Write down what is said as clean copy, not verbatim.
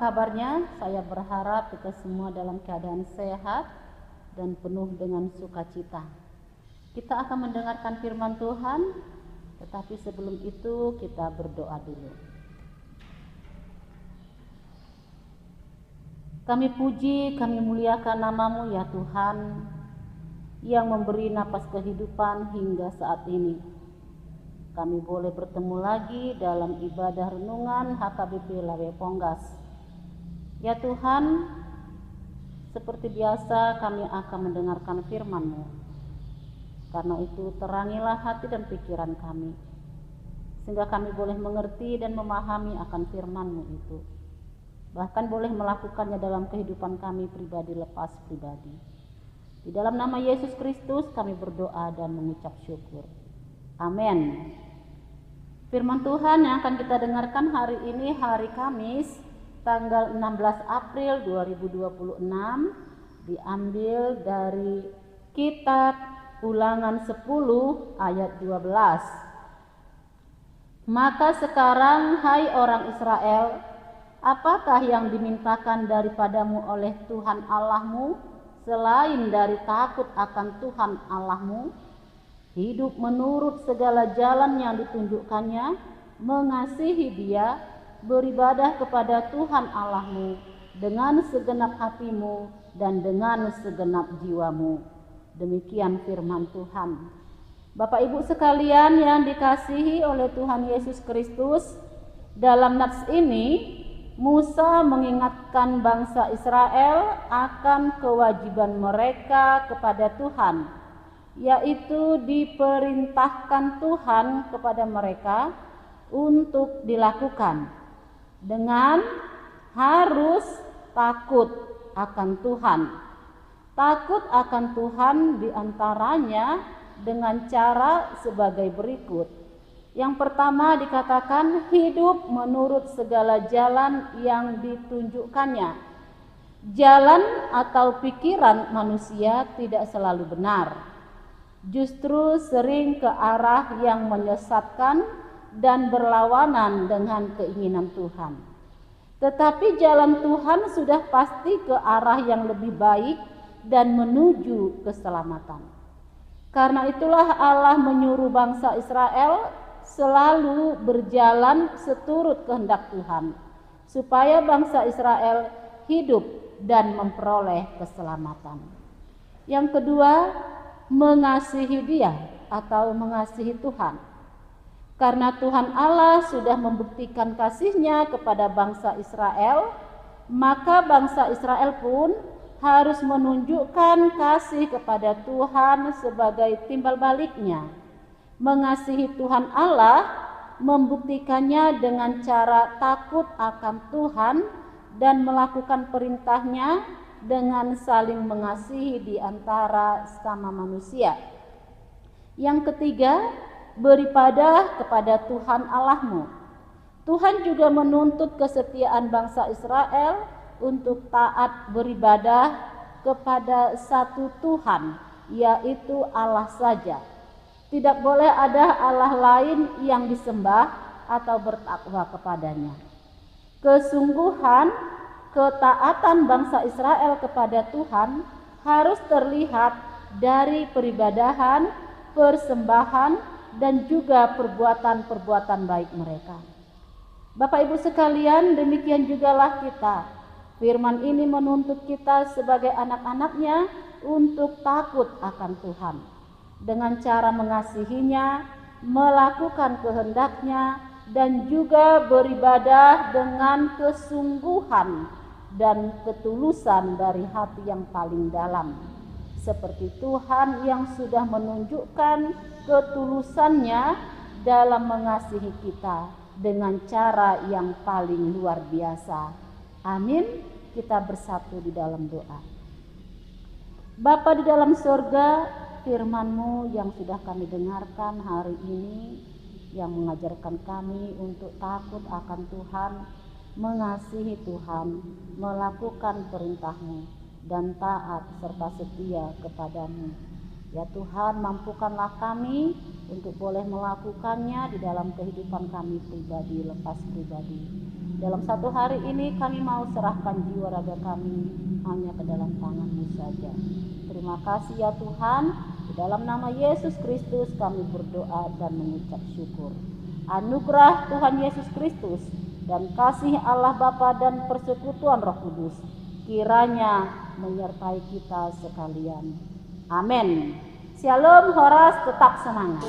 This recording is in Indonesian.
kabarnya? Saya berharap kita semua dalam keadaan sehat dan penuh dengan sukacita. Kita akan mendengarkan firman Tuhan, tetapi sebelum itu kita berdoa dulu. Kami puji, kami muliakan nama-Mu ya Tuhan, yang memberi napas kehidupan hingga saat ini. Kami boleh bertemu lagi dalam ibadah renungan HKBP Lawe Ponggas. Ya Tuhan, seperti biasa kami akan mendengarkan firman-Mu. Karena itu terangilah hati dan pikiran kami, sehingga kami boleh mengerti dan memahami akan firman-Mu itu. Bahkan boleh melakukannya dalam kehidupan kami pribadi lepas pribadi. Di dalam nama Yesus Kristus kami berdoa dan mengucap syukur. Amin. Firman Tuhan yang akan kita dengarkan hari ini, hari Kamis, tanggal 16 April 2026, diambil dari kitab Ulangan 10 ayat 12. Maka sekarang, hai orang Israel, apakah yang dimintakan daripadamu oleh Tuhan Allahmu selain dari takut akan Tuhan Allahmu? Hidup menurut segala jalan yang ditunjukkannya, mengasihi Dia, beribadah kepada Tuhan Allahmu dengan segenap hatimu dan dengan segenap jiwamu. Demikian firman Tuhan. Bapak Ibu sekalian yang dikasihi oleh Tuhan Yesus Kristus, dalam nats ini Musa mengingatkan bangsa Israel akan kewajiban mereka kepada Tuhan, yaitu diperintahkan Tuhan kepada mereka untuk dilakukan dengan harus takut akan Tuhan. Takut akan Tuhan diantaranya dengan cara sebagai berikut. Yang pertama dikatakan hidup menurut segala jalan yang ditunjukkannya. Jalan atau pikiran manusia tidak selalu benar. Justru sering ke arah yang menyesatkan dan berlawanan dengan keinginan Tuhan. Tetapi jalan Tuhan sudah pasti ke arah yang lebih baik dan menuju keselamatan. Karena itulah Allah menyuruh bangsa Israel selalu berjalan seturut kehendak Tuhan, supaya bangsa Israel hidup dan memperoleh keselamatan. Yang kedua, mengasihi Dia atau mengasihi Tuhan. Karena Tuhan Allah sudah membuktikan kasih-Nya kepada bangsa Israel, maka bangsa Israel pun harus menunjukkan kasih kepada Tuhan sebagai timbal baliknya. Mengasihi Tuhan Allah membuktikannya dengan cara takut akan Tuhan dan melakukan perintah-Nya dengan saling mengasihi di antara sesama manusia. Yang ketiga, beribadah kepada Tuhan Allahmu. Tuhan juga menuntut kesetiaan bangsa Israel untuk taat beribadah kepada satu Tuhan, yaitu Allah saja. Tidak boleh ada Allah lain yang disembah atau bertakwa kepadanya. Kesungguhan ketaatan bangsa Israel kepada Tuhan harus terlihat dari peribadahan, persembahan, dan juga perbuatan-perbuatan baik mereka. Bapak Ibu sekalian, demikian jugalah kita. Firman ini menuntut kita sebagai anak-anaknya untuk takut akan Tuhan, dengan cara mengasihinya, melakukan kehendak-Nya, dan juga beribadah dengan kesungguhan dan ketulusan dari hati yang paling dalam, seperti Tuhan yang sudah menunjukkan ketulusan-Nya dalam mengasihi kita dengan cara yang paling luar biasa. Amin. Kita bersatu di dalam doa. Bapa di dalam surga, firman-Mu yang sudah kami dengarkan hari ini, yang mengajarkan kami untuk takut akan Tuhan, mengasihi Tuhan, melakukan perintah-Mu, dan taat serta setia kepadamu. Ya Tuhan, mampukanlah kami untuk boleh melakukannya di dalam kehidupan kami pribadi lepas pribadi. Dalam satu hari ini kami mau serahkan jiwa raga kami hanya ke dalam tangan-Mu saja. Terima kasih ya Tuhan, di dalam nama Yesus Kristus kami berdoa dan mengucap syukur. Anugerah Tuhan Yesus Kristus dan kasih Allah Bapa dan persekutuan Roh Kudus kiranya menyertai kita sekalian. Amin. Shalom, Horas, tetap semangat.